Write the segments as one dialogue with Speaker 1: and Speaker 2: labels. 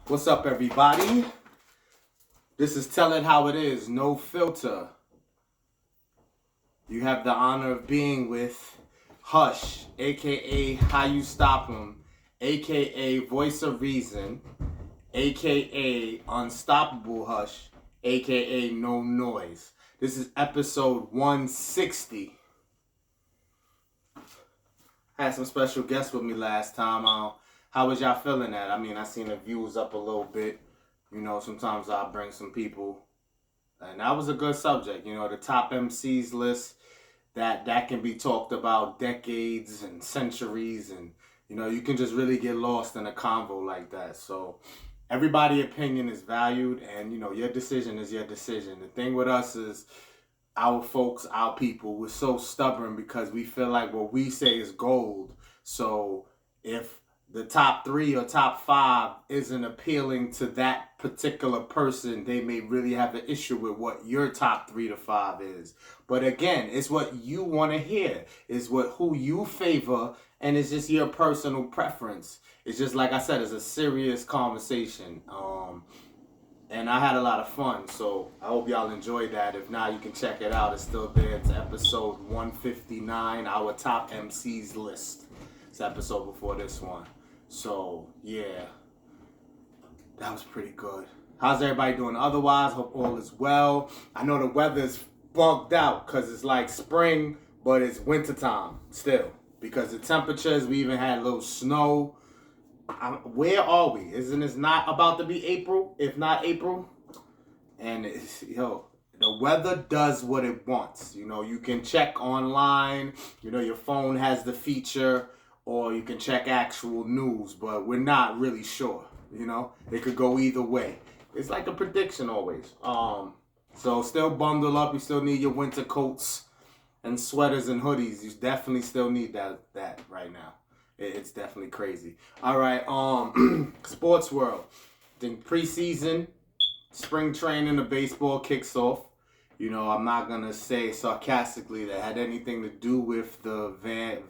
Speaker 1: What's up, everybody? This is Tell It How It Is, no filter. You have the honor of being with Hush, aka How You Stop 'Em, aka Voice of Reason, aka Unstoppable Hush, aka No Noise. This is episode 160. Had some special guests with me last time. How was y'all feeling that? I mean, I seen the views up a little bit. You know, sometimes I'll bring some people. And that was a good subject. You know, the top MCs list, that can be talked about decades and centuries. And, you know, you can just really get lost in a convo like that. So everybody's opinion is valued. And, you know, your decision is your decision. The thing with us is our folks, our people, we're so stubborn because we feel like what we say is gold. So if the top 3 or top 5 isn't appealing to that particular person, they may really have an issue with what your top 3 to 5 is. But again, it's what you want to hear. It's who you favor, and it's just your personal preference. It's just like I said, it's a serious conversation. And I had a lot of fun, so I hope y'all enjoyed that. If not, you can check it out. It's still there. It's episode 159, our top MCs list. It's the episode before this one. So, yeah, that was pretty good. How's everybody doing otherwise? Hope all is well. I know the weather's bugged out because it's like spring, but it's wintertime still. Because the temperatures, we even had a little snow. Where are we? Isn't it not about to be April? If not April? And the weather does what it wants. You know, you can check online. You know, your phone has the feature, or you can check actual news, but we're not really sure. You know, it could go either way. It's like a prediction always. So still bundle up. You still need your winter coats and sweaters and hoodies. You definitely still need that right now. It's definitely crazy. All right, sports world. I think preseason, spring training of baseball kicks off. You know, I'm not going to say sarcastically that had anything to do with the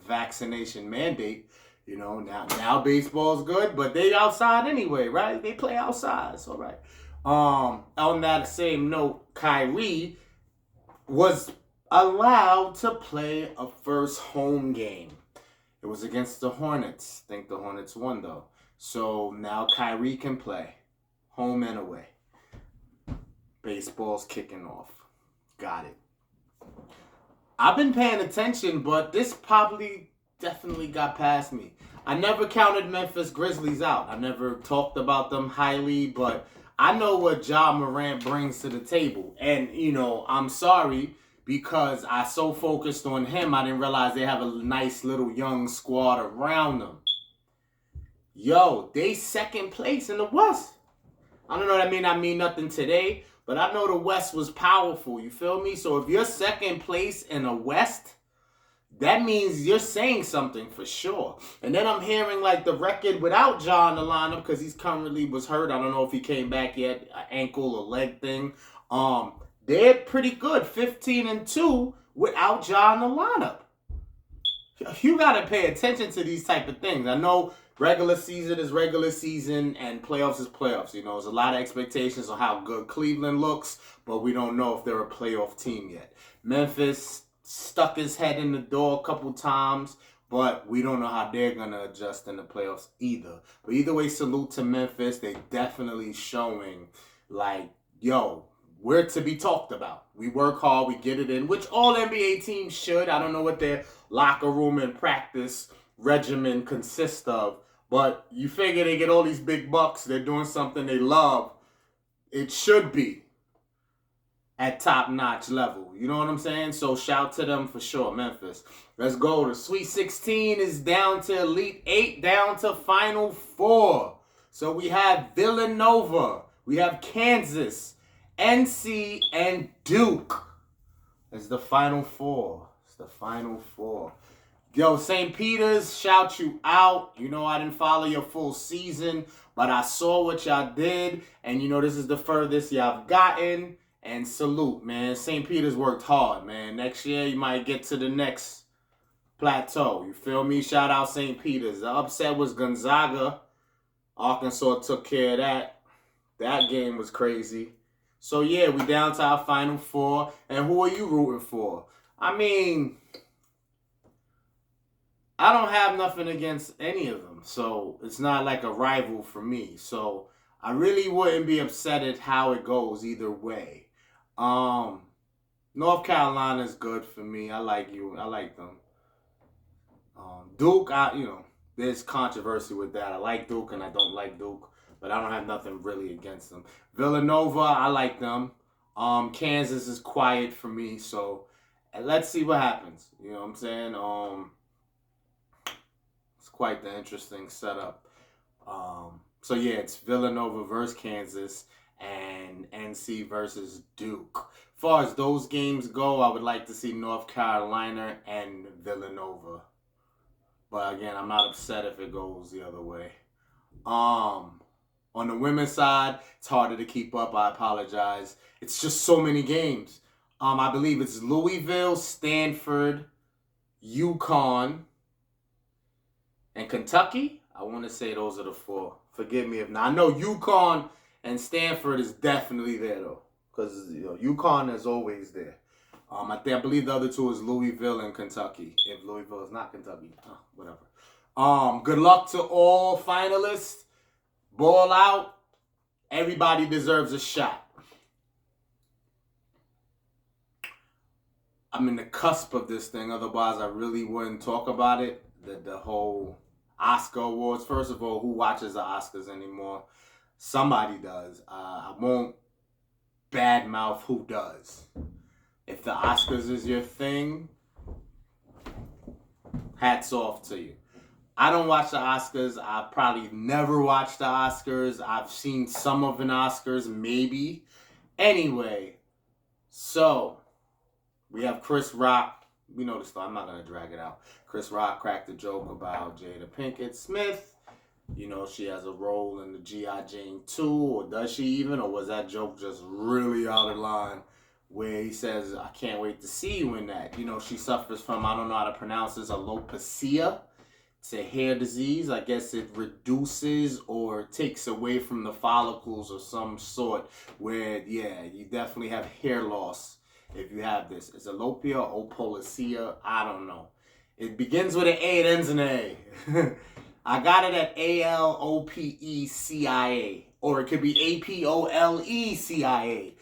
Speaker 1: vaccination mandate. You know, now baseball's good, but they outside anyway, right? They play outside, so right. On that same note, Kyrie was allowed to play a first home game. It was against the Hornets. I think the Hornets won, though. So now Kyrie can play home and away. Baseball's kicking off. Got it. I've been paying attention, but this definitely got past me. I never counted Memphis Grizzlies out. I never talked about them highly, but I know what Ja Morant brings to the table. And, you know, I'm sorry, because I so focused on him, I didn't realize they have a nice little young squad around them. Yo, they second place in the West. I don't know that may not mean nothing today, but I know the West was powerful. You feel me? So if you're second place in the West, that means you're saying something for sure. And then I'm hearing like the record without Ja in the lineup, because he's currently was hurt. I don't know if he came back yet, ankle or leg thing. They're pretty good, 15-2 without Ja in the lineup. You gotta pay attention to these type of things. I know regular season is regular season and playoffs is playoffs. You know, there's a lot of expectations on how good Cleveland looks, but we don't know if they're a playoff team yet. Memphis stuck his head in the door a couple times, but we don't know how they're gonna adjust in the playoffs either. But either way, salute to Memphis. They definitely showing like, yo, we're to be talked about. We work hard, we get it in, which all NBA teams should. I don't know what their locker room and practice regimen consists of, but you figure they get all these big bucks, they're doing something they love. It should be at top-notch level. You know what I'm saying? So shout to them for sure, Memphis. Let's go. The Sweet 16 is down to Elite 8, down to Final 4. So we have Villanova, we have Kansas, NC, and Duke. It's the Final 4. It's the Final 4. Yo, St. Peter's, shout you out. You know, I didn't follow your full season, but I saw what y'all did. And, you know, this is the furthest y'all have gotten. And salute, man. St. Peter's worked hard, man. Next year, you might get to the next plateau. You feel me? Shout out St. Peter's. The upset was Gonzaga. Arkansas took care of that. That game was crazy. So yeah, we down to our final four. And who are you rooting for? I mean, I don't have nothing against any of them. So it's not like a rival for me. So I really wouldn't be upset at how it goes either way. Um, North Carolina is good for me. I like you. I like them. Duke, there's controversy with that. I like Duke and I don't like Duke, but I don't have nothing really against them. Villanova, I like them. Kansas is quiet for me, so let's see what happens. You know what I'm saying? It's quite the interesting setup. So yeah, it's Villanova versus Kansas and NC versus Duke. As far as those games go, I would like to see North Carolina and Villanova. But again, I'm not upset if it goes the other way. On the women's side, it's harder to keep up. I apologize. It's just so many games. I believe it's Louisville, Stanford, Uconn, and Kentucky. I want to say those are the four. Forgive me if not. I know Uconn and Stanford is definitely there though, because Uconn is always there. I believe the other two is Louisville and Kentucky. If Louisville is not Kentucky, whatever. Good luck to all finalists. Ball out. Everybody deserves a shot. I'm in the cusp of this thing. Otherwise, I really wouldn't talk about it. The whole Oscar awards. First of all, who watches the Oscars anymore? Somebody does. I won't badmouth who does. If the Oscars is your thing, hats off to you. I don't watch the Oscars. I probably never watched the Oscars. I've seen some of an Oscars, maybe. Anyway, so we have Chris Rock. We know the story. I'm not going to drag it out. Chris Rock cracked a joke about Jada Pinkett Smith. She has a role in the G.I. Jane 2, or does she even? Or was that joke just really out of line? Where he says, I can't wait to see you in that. She suffers from, I don't know how to pronounce this, alopecia. It's a hair disease. I guess it reduces or takes away from the follicles of some sort where, yeah, you definitely have hair loss if you have this. It's alopecia or opolacea. I don't know. It begins with an A, it ends in an A. I got it at ALOPECIA. Or it could be APOLECIA.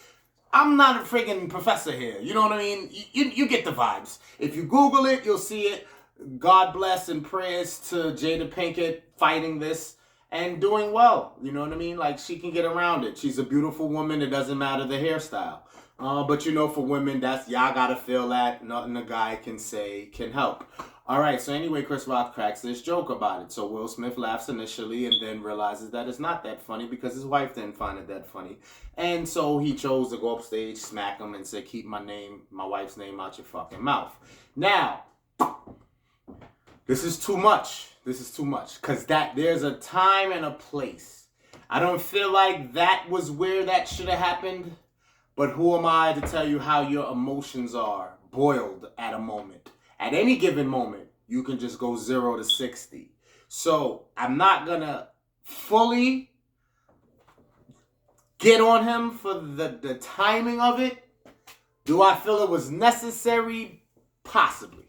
Speaker 1: I'm not a friggin' professor here. You know what I mean? You get the vibes. If you Google it, you'll see it. God bless and prayers to Jada Pinkett fighting this and doing well. You know what I mean? Like, she can get around it. She's a beautiful woman. It doesn't matter the hairstyle. But for women, y'all gotta feel that. Nothing a guy can say can help. All right, so anyway, Chris Rock cracks this joke about it. So Will Smith laughs initially and then realizes that it's not that funny because his wife didn't find it that funny. And so he chose to go upstage, smack him, and say, keep my wife's name out your fucking mouth. Now, this is too much. Because there's a time and a place. I don't feel like that was where that should have happened. But who am I to tell you how your emotions are boiled at a moment? At any given moment, you can just go 0 to 60. So I'm not going to fully get on him for the timing of it. Do I feel it was necessary? Possibly.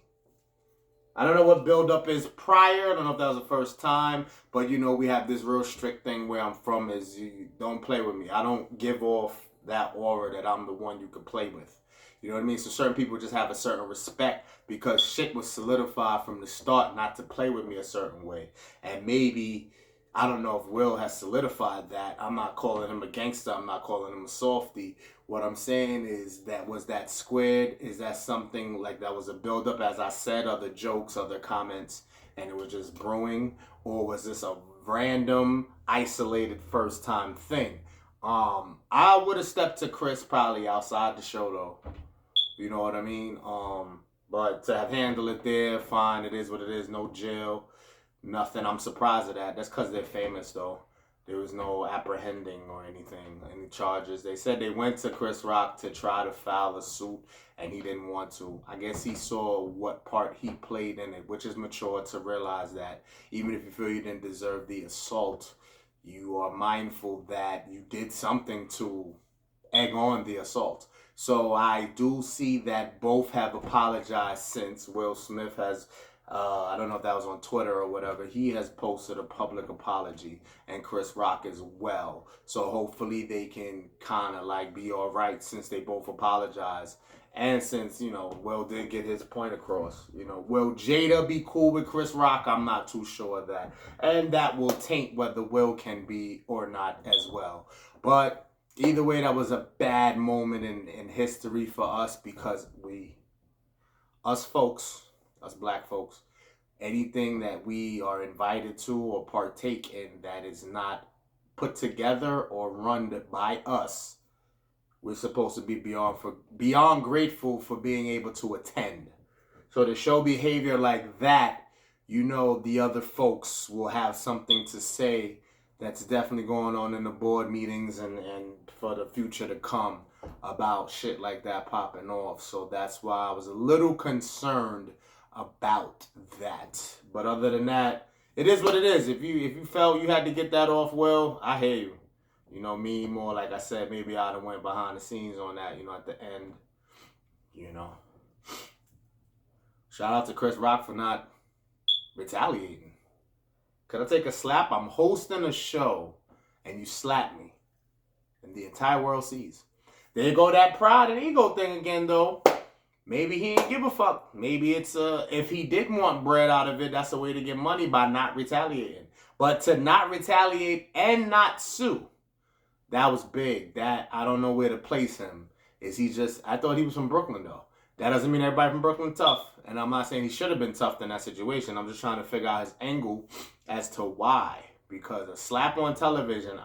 Speaker 1: I don't know what build-up is prior. I don't know if that was the first time. But, we have this real strict thing where I'm from is you don't play with me. I don't give off that aura that I'm the one you can play with. You know what I mean? So certain people just have a certain respect because shit was solidified from the start not to play with me a certain way. And maybe, I don't know if Will has solidified that. I'm not calling him a gangster. I'm not calling him a softie. What I'm saying is was that squared? Is that something like that was a buildup, as I said, other jokes, other comments, and it was just brewing? Or was this a random, isolated first-time thing? I would have stepped to Chris probably outside the show, though. You know what I mean? But to have handled it there, fine, it is what it is. No jail, nothing. I'm surprised at that. That's because they're famous, though. There was no apprehending or anything, any charges. They said they went to Chris Rock to try to file a suit, and he didn't want to. I guess he saw what part he played in it, which is mature to realize that even if you feel you didn't deserve the assault, you are mindful that you did something to egg on the assault. So I do see that both have apologized since. Will Smith has, I don't know if that was on Twitter or whatever, he has posted a public apology, and Chris Rock as well. So hopefully they can kind of like be all right since they both apologized. And since, Will did get his point across, will Jada be cool with Chris Rock? I'm not too sure of that. And that will taint whether Will can be or not as well. But either way, that was a bad moment in history for us because us black folks, anything that we are invited to or partake in that is not put together or run by us, we're supposed to be beyond grateful for being able to attend. So to show behavior like that, the other folks will have something to say that's definitely going on in the board meetings and for the future to come about shit like that popping off. So that's why I was a little concerned about that. But other than that, it is what it is. If you felt you had to get that off, well, I hear you. Me more, like I said, maybe I'd have went behind the scenes on that, at the end. Shout out to Chris Rock for not retaliating. Could I take a slap? I'm hosting a show and you slap me. And the entire world sees. There go that pride and ego thing again, though. Maybe he didn't give a fuck. Maybe it's if he did want bread out of it, that's a way to get money by not retaliating. But to not retaliate and not sue, that was big. That, I don't know where to place him. I thought he was from Brooklyn, though. That doesn't mean everybody from Brooklyn tough. And I'm not saying he should have been tough in that situation. I'm just trying to figure out his angle as to why. Because a slap on television,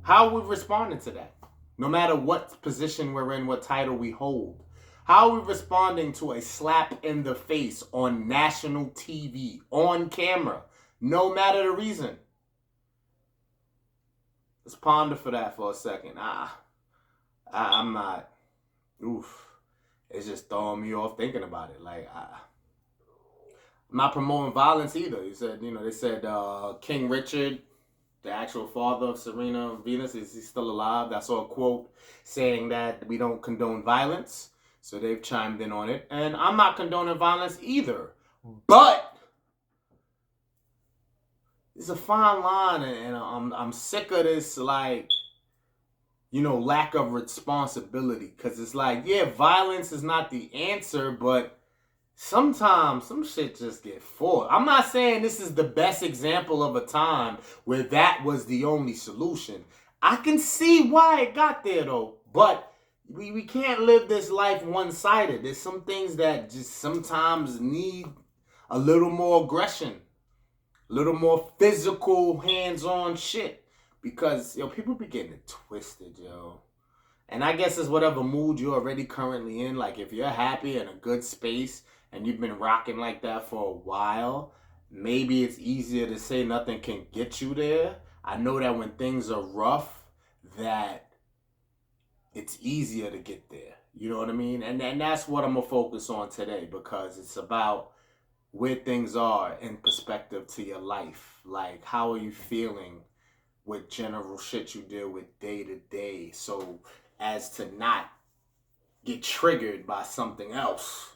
Speaker 1: how are we responding to that? No matter what position we're in, what title we hold. How are we responding to a slap in the face on national TV, on camera, no matter the reason? Let's ponder for that for a second. I'm not. It's just throwing me off thinking about it. Like, I'm not promoting violence either. They said King Richard, the actual father of Serena Venus, is he still alive? I saw a quote saying that we don't condone violence. So they've chimed in on it. And I'm not condoning violence either. But it's a fine line, and I'm sick of this, like, lack of responsibility. Because it's like, yeah, violence is not the answer, but sometimes some shit just get forced. I'm not saying this is the best example of a time where that was the only solution. I can see why it got there, though. But we can't live this life one-sided. There's some things that just sometimes need a little more aggression. A little more physical, hands-on shit. Because, people be getting it twisted, yo. And I guess it's whatever mood you're already currently in. Like, if you're happy in a good space and you've been rocking like that for a while, maybe it's easier to say nothing can get you there. I know that when things are rough, that it's easier to get there. You know what I mean? And that's what I'm going to focus on today, because it's about where things are in perspective to your life. Like, how are you feeling with general shit you deal with day to day, so as to not get triggered by something else.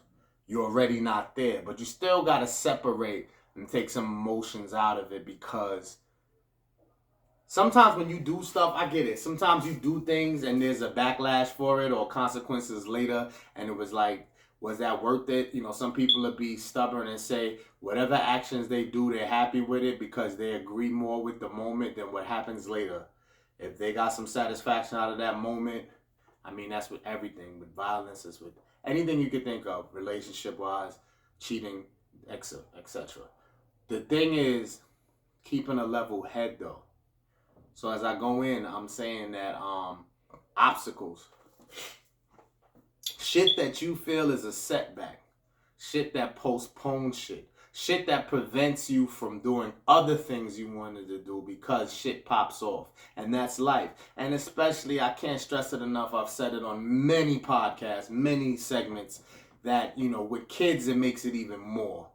Speaker 1: You're already not there, but you still got to separate and take some emotions out of it, because sometimes when you do stuff, I get it. Sometimes you do things and there's a backlash for it or consequences later, and it was like, was that worth it? Some people will be stubborn and say whatever actions they do, they're happy with it because they agree more with the moment than what happens later. If they got some satisfaction out of that moment, I mean, that's with everything. With violence, it's with anything you could think of, relationship-wise, cheating, etc. The thing is keeping a level head, though. So as I go in, I'm saying that obstacles, shit that you feel is a setback, shit that postpones shit that prevents you from doing other things you wanted to do because shit pops off. And that's life. And especially, I can't stress it enough, I've said it on many podcasts, many segments, that, with kids, it makes it even more.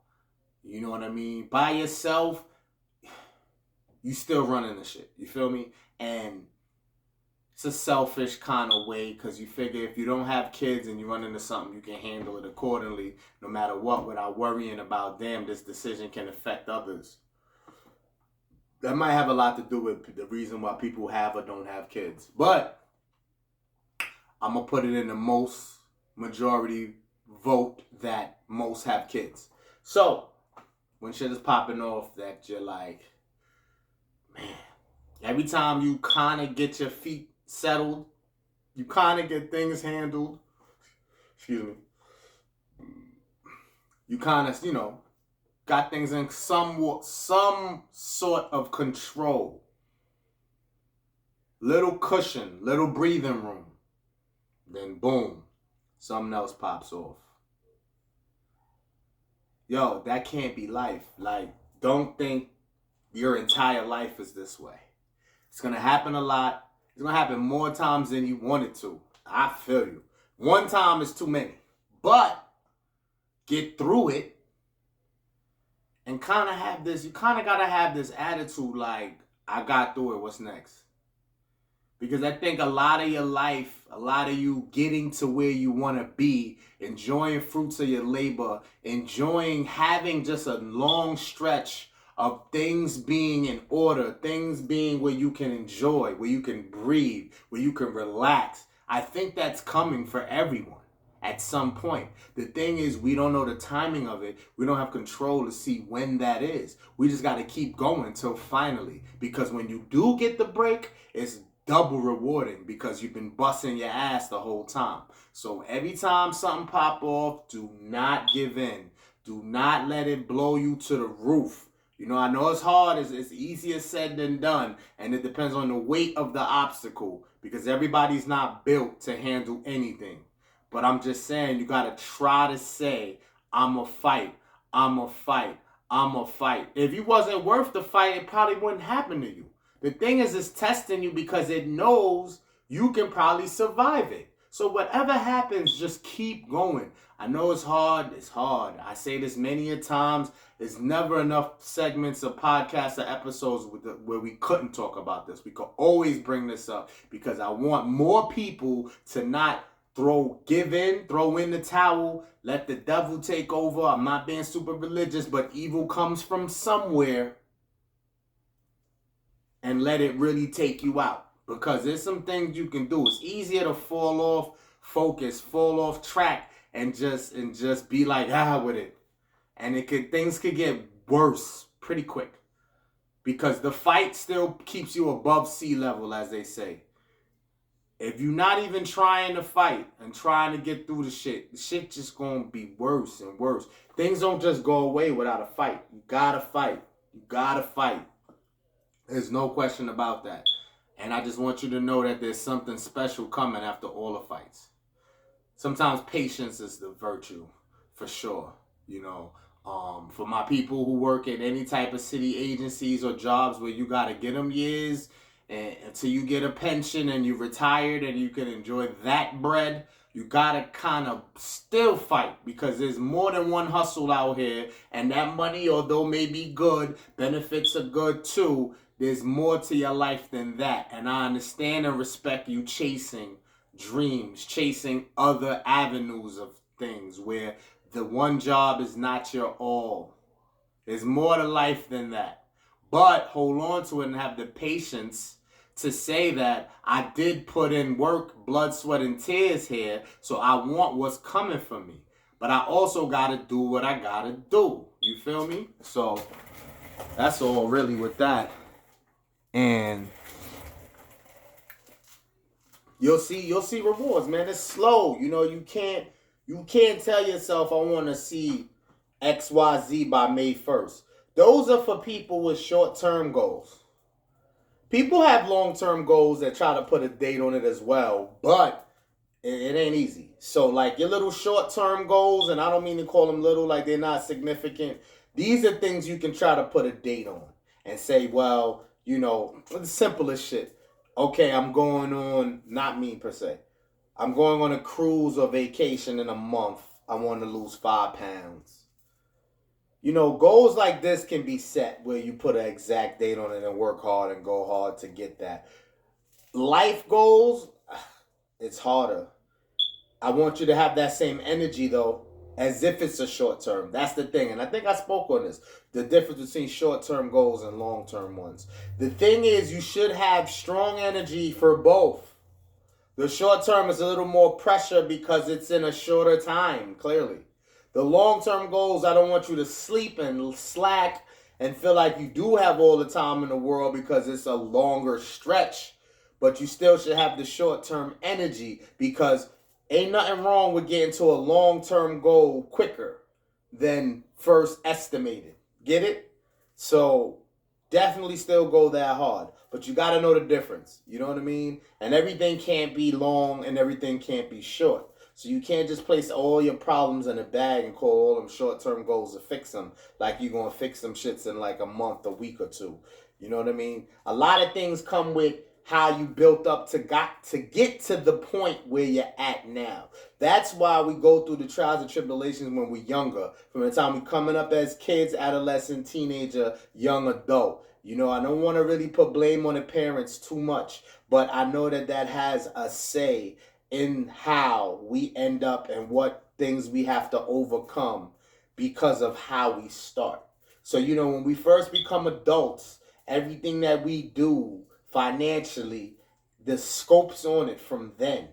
Speaker 1: You know what I mean? By yourself, you still running the shit. You feel me? And it's a selfish kind of way because you figure if you don't have kids and you run into something, you can handle it accordingly no matter what without worrying about, damn, this decision can affect others. That might have a lot to do with the reason why people have or don't have kids. But I'm going to put it in the most majority vote that most have kids. So when shit is popping off that you're like, man, every time you kind of get your feet settled, you kind of get things handled, excuse me, you kind of, got things in some sort of control, little cushion, little breathing room, then boom, something else pops off. Yo, that can't be life. Like, don't think your entire life is this way. It's going to happen a lot. It's going to happen more times than you want it to. I feel you. One time is too many. But get through it and kind of have this, you kind of got to have this attitude like, I got through it, what's next? Because I think a lot of your life, a lot of you getting to where you want to be, enjoying fruits of your labor, enjoying having just a long stretch of things being in order, things being where you can enjoy, where you can breathe, where you can relax. I think that's coming for everyone at some point. The thing is, we don't know the timing of it. We don't have control to see when that is. We just got to keep going till finally. Because when you do get the break, it's double rewarding because you've been busting your ass the whole time. So every time something pop off, do not give in. Do not let it blow you to the roof. I know it's hard. It's easier said than done. And it depends on the weight of the obstacle because everybody's not built to handle anything. But I'm just saying, you got to try to say, I'm a fight. I'm a fight. I'm a fight. If you wasn't worth the fight, it probably wouldn't happen to you. The thing is, it's testing you because it knows you can probably survive it. So whatever happens, just keep going. I know it's hard. It's hard. I say this many a times. There's never enough segments of podcasts or episodes where we couldn't talk about this. We could always bring this up because I want more people to not throw in the towel, let the devil take over. I'm not being super religious, but evil comes from somewhere. And let it really take you out. Because there's some things you can do. It's easier to fall off focus, fall off track, and just be like, with it. And things could get worse pretty quick. Because the fight still keeps you above sea level, as they say. If you're not even trying to fight and trying to get through the shit just gonna be worse and worse. Things don't just go away without a fight. You gotta fight. You gotta fight. There's no question about that. And I just want you to know that there's something special coming after all the fights. Sometimes patience is the virtue, for sure. For my people who work at any type of city agencies or jobs where you got to get them years until you get a pension and you're retired and you can enjoy that bread, you got to kind of still fight because there's more than one hustle out here. And that money, although may be good, benefits are good too. There's more to your life than that. And I understand and respect you chasing dreams, chasing other avenues of things where the one job is not your all. There's more to life than that. But hold on to it and have the patience to say that I did put in work, blood, sweat, and tears here, so I want what's coming for me. But I also got to do what I got to do. You feel me? So that's all really with that. And you'll see rewards, man. It's slow. You can't tell yourself I want to see XYZ by May 1st. Those are for people with short-term goals. People have long-term goals that try to put a date on it as well, but it ain't easy. So like your little short-term goals, and I don't mean to call them little like they're not significant. These are things you can try to put a date on and say, well, the simplest shit. Okay, I'm going on, not me per se. I'm going on a cruise or vacation in a month. I want to lose 5 pounds. Goals like this can be set where you put an exact date on it and work hard and go hard to get that. Life goals, it's harder. I want you to have that same energy though, as if it's a short term. That's the thing. And I think I spoke on this. The difference between short term goals and long term ones. The thing is, you should have strong energy for both. The short term is a little more pressure because it's in a shorter time, clearly. The long term goals, I don't want you to sleep and slack and feel like you do have all the time in the world because it's a longer stretch. But you still should have the short term energy because ain't nothing wrong with getting to a long term goal quicker than first estimated. Get it? So definitely still go that hard. But you got to know the difference. You know what I mean? And everything can't be long and everything can't be short. So you can't just place all your problems in a bag and call all them short-term goals to fix them like you're going to fix them shits in like a month, a week or two. You know what I mean? A lot of things come with how you built up to get to the point where you're at now. That's why we go through the trials and tribulations when we're younger. From the time we're coming up as kids, adolescent, teenager, young adult. I don't want to really put blame on the parents too much, but I know that has a say in how we end up and what things we have to overcome because of how we start. So, when we first become adults, everything that we do financially, the scope's on it from then.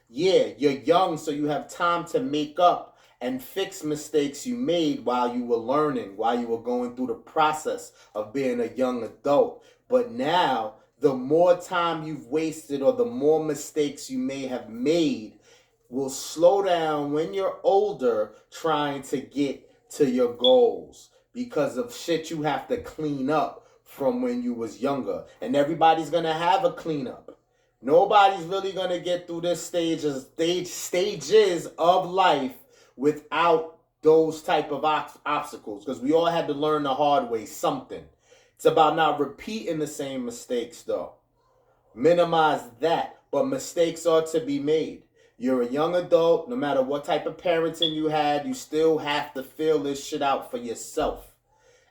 Speaker 1: Yeah, you're young, so you have time to make up and fix mistakes you made while you were learning, while you were going through the process of being a young adult. But now, the more time you've wasted or the more mistakes you may have made will slow down when you're older trying to get to your goals because of shit you have to clean up from when you was younger. And everybody's going to have a cleanup. Nobody's really going to get through this stages of life without those type of obstacles because we all had to learn the hard way something. It's about not repeating the same mistakes though. Minimize that, but mistakes are to be made. You're a young adult, no matter what type of parenting you had, you still have to feel this shit out for yourself.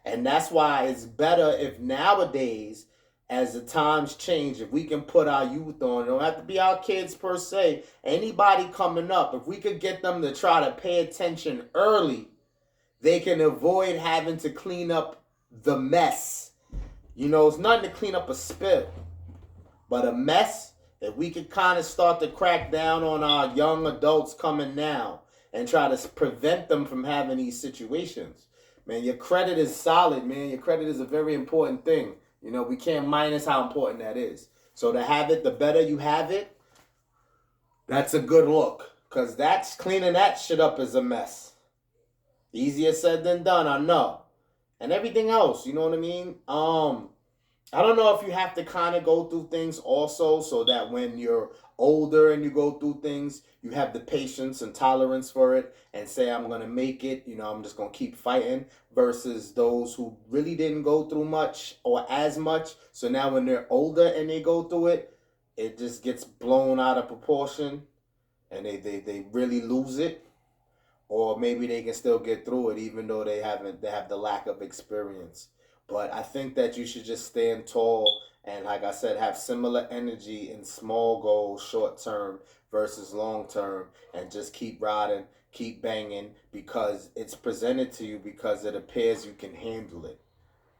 Speaker 1: And that's why it's better if nowadays, as the times change, if we can put our youth on, it don't have to be our kids per se, anybody coming up, if we could get them to try to pay attention early, they can avoid having to clean up the mess. It's nothing to clean up a spill, but a mess, if we could kind of start to crack down on our young adults coming now and try to prevent them from having these situations. Man, your credit is solid, man. Your credit is a very important thing. We can't minus how important that is. So to have it, the better you have it, that's a good look. Because that's cleaning that shit up is a mess. Easier said than done, I know. And everything else, you know what I mean? I don't know if you have to kind of go through things also so that when you're older and you go through things, you have the patience and tolerance for it and say, I'm going to make it, I'm just going to keep fighting versus those who really didn't go through much or as much. So now when they're older and they go through it, it just gets blown out of proportion and they really lose it. Or maybe they can still get through it even though they have the lack of experience. But I think that you should just stand tall and, like I said, have similar energy in small goals, short term versus long term, and just keep riding, keep banging because it's presented to you because it appears you can handle it.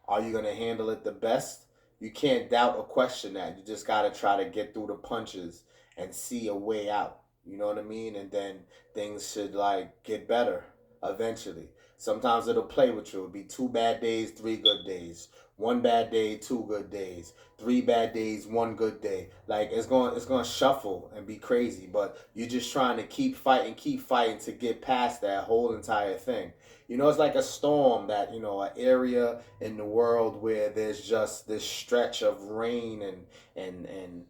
Speaker 1: Are you going to handle it the best? You can't doubt or question that. You just got to try to get through the punches and see a way out. You know what I mean? And then things should get better eventually. Sometimes it'll play with you. It'll be 2 bad days, 3 good days. 1 bad day, 2 good days. 3 bad days, 1 good day. It's going to shuffle and be crazy, but you're just trying to keep fighting to get past that whole entire thing. It's like a storm that, an area in the world where there's just this stretch of rain and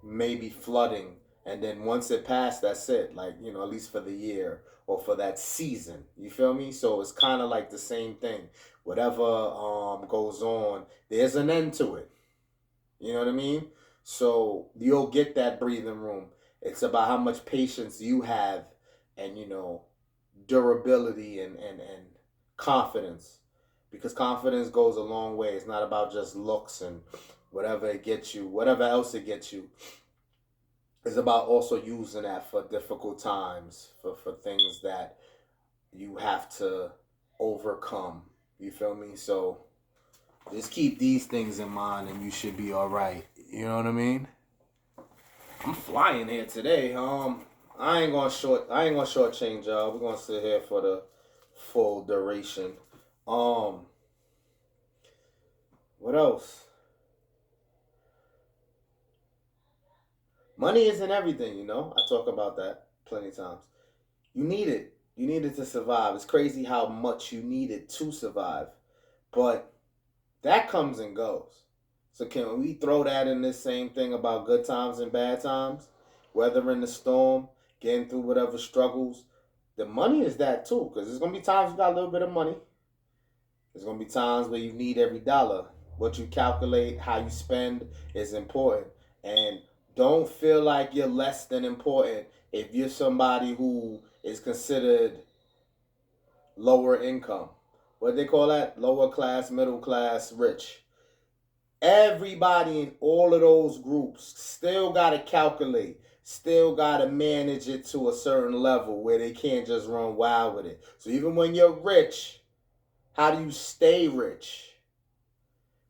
Speaker 1: maybe flooding. And then once it passed, that's it. At least for the year or for that season. You feel me? So it's kind of like the same thing. Whatever goes on, there's an end to it. You know what I mean? So you'll get that breathing room. It's about how much patience you have and, durability and confidence. because confidence goes a long way. It's not about just looks and whatever it gets you, whatever else it gets you. It's about also using that for difficult times, for things that you have to overcome. You feel me? So just keep these things in mind and you should be all right. You know what I mean? I'm flying here today. I ain't gonna shortchange y'all. We're gonna sit here for the full duration. What else? Money isn't everything, you know. I talk about that plenty of times. You need it. You need it to survive. It's crazy how much you need it to survive. But that comes and goes. So can we throw that in this same thing about good times and bad times? Weathering the storm, getting through whatever struggles. The money is that too, because there's going to be times you got a little bit of money. There's going to be times where you need every dollar. What you calculate, how you spend is important. And don't feel like you're less than important if you're somebody who is considered lower income. What do they call that? Lower class, middle class, rich. Everybody in all of those groups still got to calculate, still got to manage it to a certain level where they can't just run wild with it. So even when you're rich, how do you stay rich?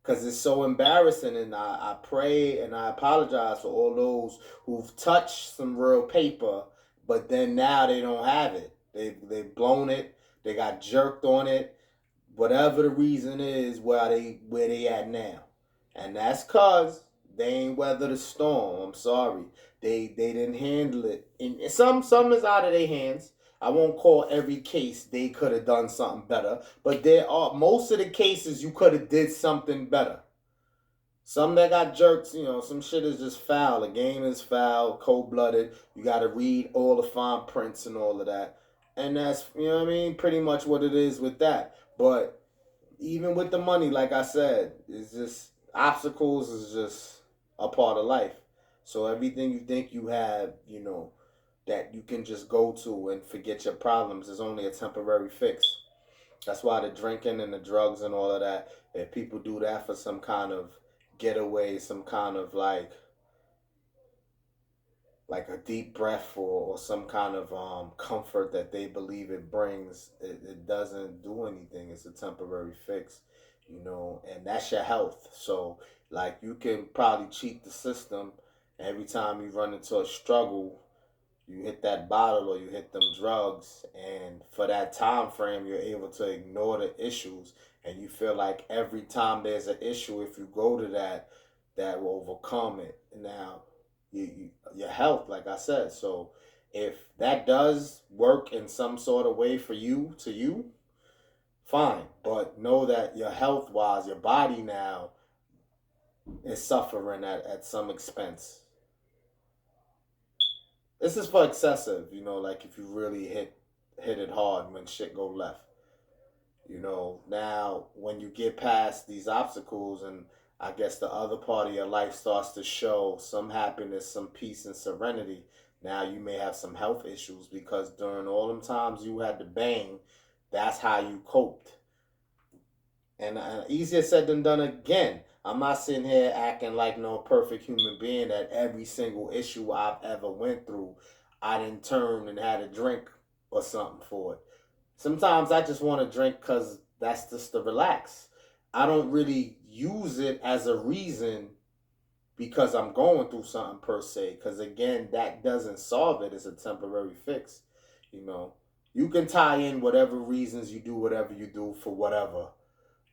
Speaker 1: Because it's so embarrassing, and I pray and I apologize for all those who've touched some real paper, but then now they don't have it. They've blown it. They got jerked on it. Whatever the reason is, where they at now. And that's cause they ain't weathered the storm. I'm sorry. They didn't handle it. And some is out of their hands. I won't call every case they could have done something better, but there are most of the cases you could have did something better. Some that got jerked, you know, some shit is just foul. The game is foul, cold-blooded. You got to read all the fine prints and all of that. And that's, you know what I mean, pretty much what it is with that. But even with the money, like I said, it's just obstacles is just a part of life. So everything you think you have, you know, that you can just go to and forget your problems is only a temporary fix. That's why the drinking and the drugs and all of that, if people do that for some kind of getaway, some kind of like a deep breath or some kind of comfort that they believe it brings, it doesn't do anything. It's a temporary fix, you know, and that's your health. So like you can probably cheat the system every time you run into a struggle. You hit that bottle or you hit them drugs, and for that time frame you're able to ignore the issues, and you feel like every time there's an issue, if you go to that will overcome it. Now your health, like I said, so if that does work in some sort of way for you, fine, but know that your health wise, your body now is suffering at some expense. This is for excessive, you know, like if you really hit it hard when shit go left. You know, now when you get past these obstacles and I guess the other part of your life starts to show some happiness, some peace and serenity, now you may have some health issues because during all them times you had to bang, that's how you coped. And easier said than done again. I'm not sitting here acting like no perfect human being that every single issue I've ever went through, I didn't turn and had a drink or something for it. Sometimes I just want to drink because that's just to relax. I don't really use it as a reason because I'm going through something per se. Because again, that doesn't solve it. It's a temporary fix. You know, you can tie in whatever reasons you do whatever you do for whatever.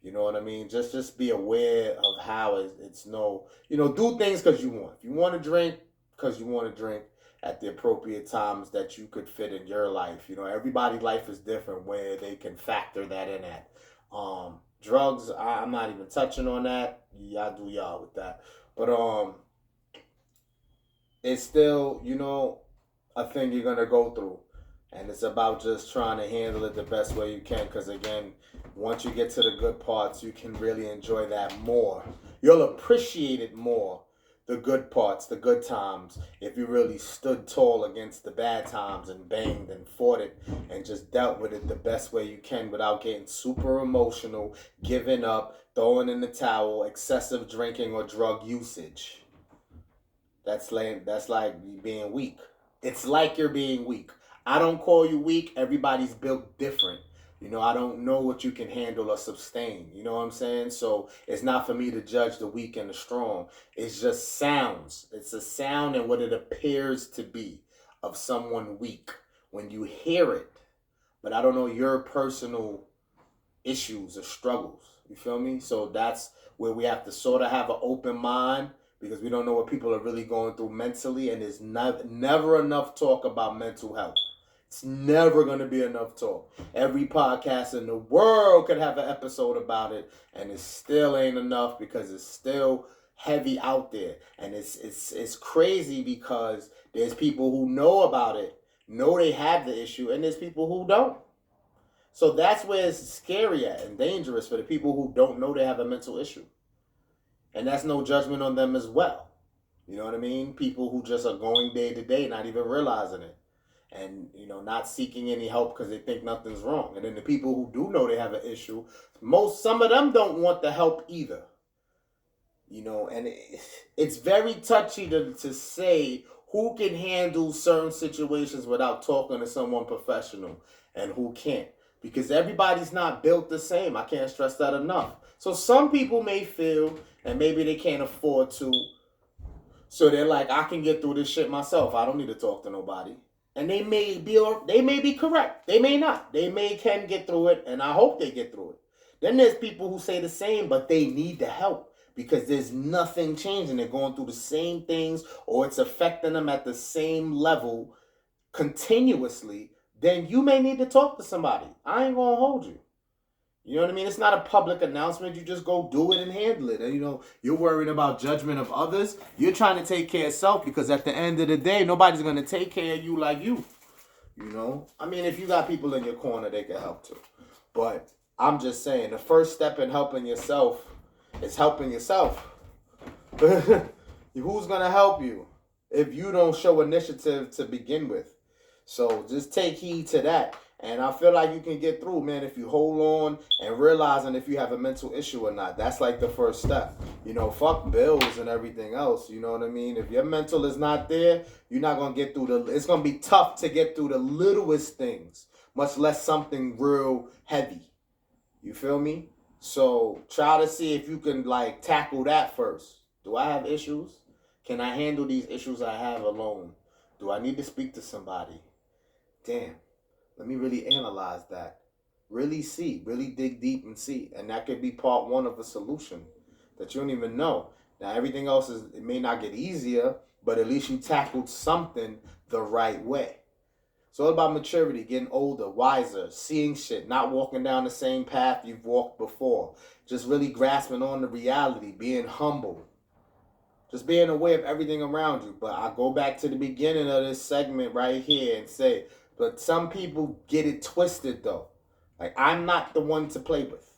Speaker 1: You know what I mean? Just be aware of how it's no, you know, do things because you want. If you want to drink, because you want to drink at the appropriate times that you could fit in your life. You know, everybody's life is different where they can factor that in at. Drugs, I'm not even touching on that. Y'all do y'all with that. But it's still, you know, a thing you're going to go through. And it's about just trying to handle it the best way you can. Because again, once you get to the good parts, you can really enjoy that more. You'll appreciate it more the good parts, the good times, if you really stood tall against the bad times and banged and fought it and just dealt with it the best way you can without getting super emotional, giving up, throwing in the towel, excessive drinking or drug usage. That's like being weak. It's like you're being weak. I don't call you weak. Everybody's built different. I don't know what you can handle or sustain. You know what I'm saying? So it's not for me to judge the weak and the strong. It's just sounds. It's a sound and what it appears to be of someone weak when you hear it. But I don't know your personal issues or struggles. You feel me? So that's where we have to sort of have an open mind because we don't know what people are really going through mentally, and there's never enough talk about mental health. It's never going to be enough talk. Every podcast in the world could have an episode about it, and it still ain't enough because it's still heavy out there. And it's crazy because there's people who know about it, know they have the issue, and there's people who don't. So that's where it's scary at and dangerous for the people who don't know they have a mental issue. And that's no judgment on them as well. You know what I mean? People who just are going day to day, not even realizing it. And, not seeking any help because they think nothing's wrong. And then the people who do know they have an issue, some of them don't want the help either. And it's very touchy to say who can handle certain situations without talking to someone professional and who can't. Because everybody's not built the same. I can't stress that enough. So some people may feel, and maybe they can't afford to, so they're like, I can get through this shit myself. I don't need to talk to nobody. And they may be correct. They may not. They can get through it, and I hope they get through it. Then there's people who say the same, but they need the help because there's nothing changing. They're going through the same things, or it's affecting them at the same level continuously. Then you may need to talk to somebody. I ain't gonna hold you. You know what I mean? It's not a public announcement. You just go do it and handle it. And, you're worrying about judgment of others. You're trying to take care of self because at the end of the day, nobody's going to take care of you like you. I mean, if you got people in your corner, they can help too. But I'm just saying, the first step in helping yourself is helping yourself. Who's going to help you if you don't show initiative to begin with? So just take heed to that. And I feel like you can get through, man, if you hold on and realizing if you have a mental issue or not. That's like the first step. Fuck bills and everything else. You know what I mean? If your mental is not there, you're not going to get through it's going to be tough to get through the littlest things, much less something real heavy. You feel me? So try to see if you can, tackle that first. Do I have issues? Can I handle these issues I have alone? Do I need to speak to somebody? Damn. Let me really analyze that. Really dig deep and see. And that could be part one of a solution that you don't even know. Now, everything else it may not get easier, but at least you tackled something the right way. It's all about maturity, getting older, wiser, seeing shit, not walking down the same path you've walked before. Just really grasping on the reality, being humble. Just being aware of everything around you. But I go back to the beginning of this segment right here and say, but some people get it twisted though. I'm not the one to play with.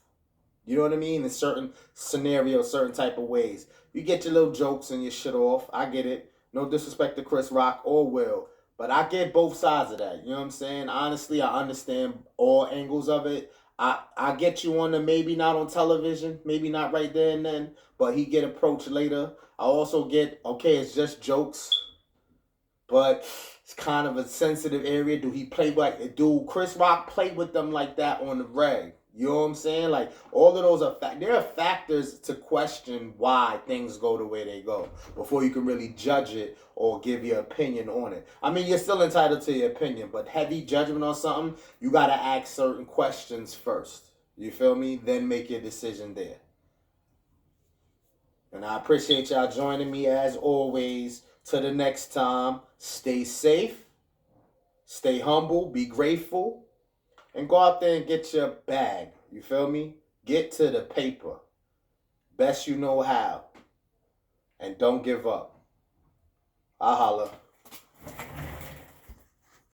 Speaker 1: You know what I mean? In certain scenarios, certain type of ways. You get your little jokes and your shit off. I get it. No disrespect to Chris Rock or Will. But I get both sides of that. You know what I'm saying? Honestly, I understand all angles of it. I get you on the maybe not on television. Maybe not right there and then. But he get approached later. I also get, okay, it's just jokes. But it's kind of a sensitive area. Do Chris Rock play with them like that on the reg? You know what I'm saying? All of those there are factors to question why things go the way they go before you can really judge it or give your opinion on it. I mean, you're still entitled to your opinion, but heavy judgment on something, you got to ask certain questions first. You feel me? Then make your decision there. And I appreciate y'all joining me as always. Till the next time, stay safe, stay humble, be grateful, and go out there and get your bag. You feel me? Get to the paper. Best you know how. And don't give up. I holla.